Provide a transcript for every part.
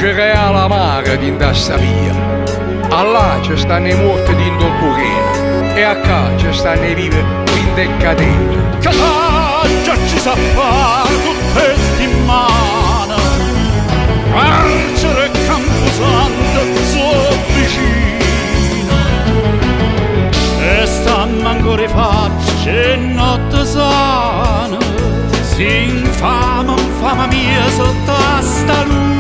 c'è reale mare di sta via. Là ci stanno i morti di Indolturena e a qua ci stanno i vivi in decadena. Che già ci sa fare tutte settimane, Arcere e Camposanto sono vicine, e stanno ancora i facce e notte sana, si infama mia sotto a sta luna.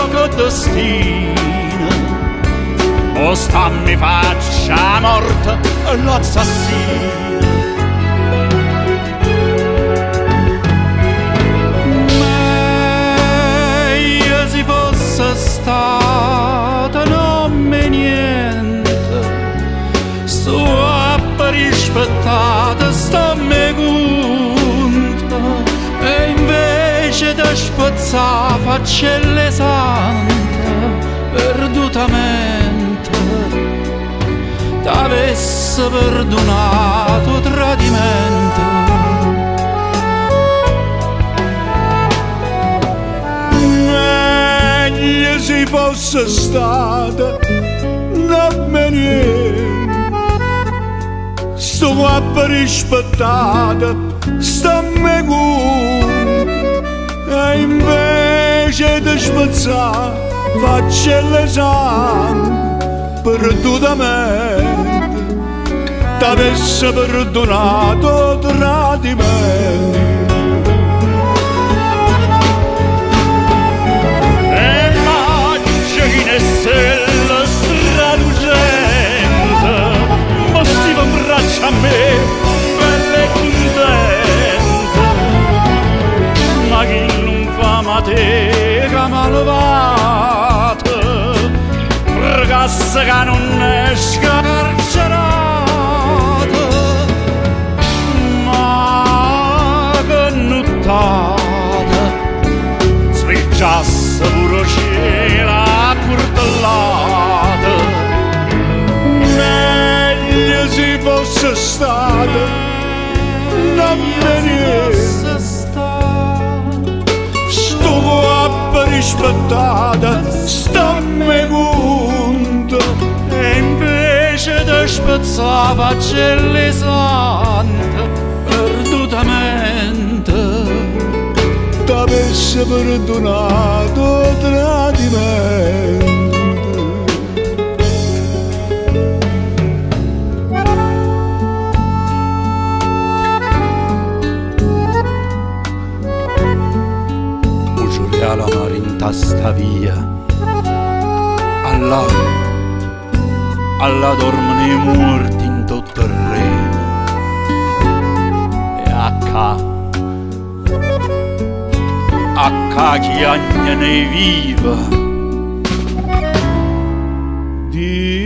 Che destino, o stammi faccia morta l'assassino. Meglio si fosse stata non me niente, sto a rispettata, sto me conta, e invece di spazzare faccelle sante perdutamente, t'avesse perdonato tradimento. Meglio si fosse stata non me niente, sto a rispettata, sto me conta, e invece di spazzare faccelle sante perdutamente, t'avesse perdonato tradimenti. E macchine stelle stralucente, ma si va in braccia a me, belle e contente, ma chi non fa mateca malvata, ragazza che non è scarcerata, ma che nottata sfrecciasse pure cielo accortellata. Meglio si fosse stata non me niente, sto a rispettata, sto me conta, e invece di spazzare faccelle sante perdutamente, t'avesse perdonato tradimento. La mare in tasta via, alla dormono i morti in tutto il regno, e a chi agna ne viva di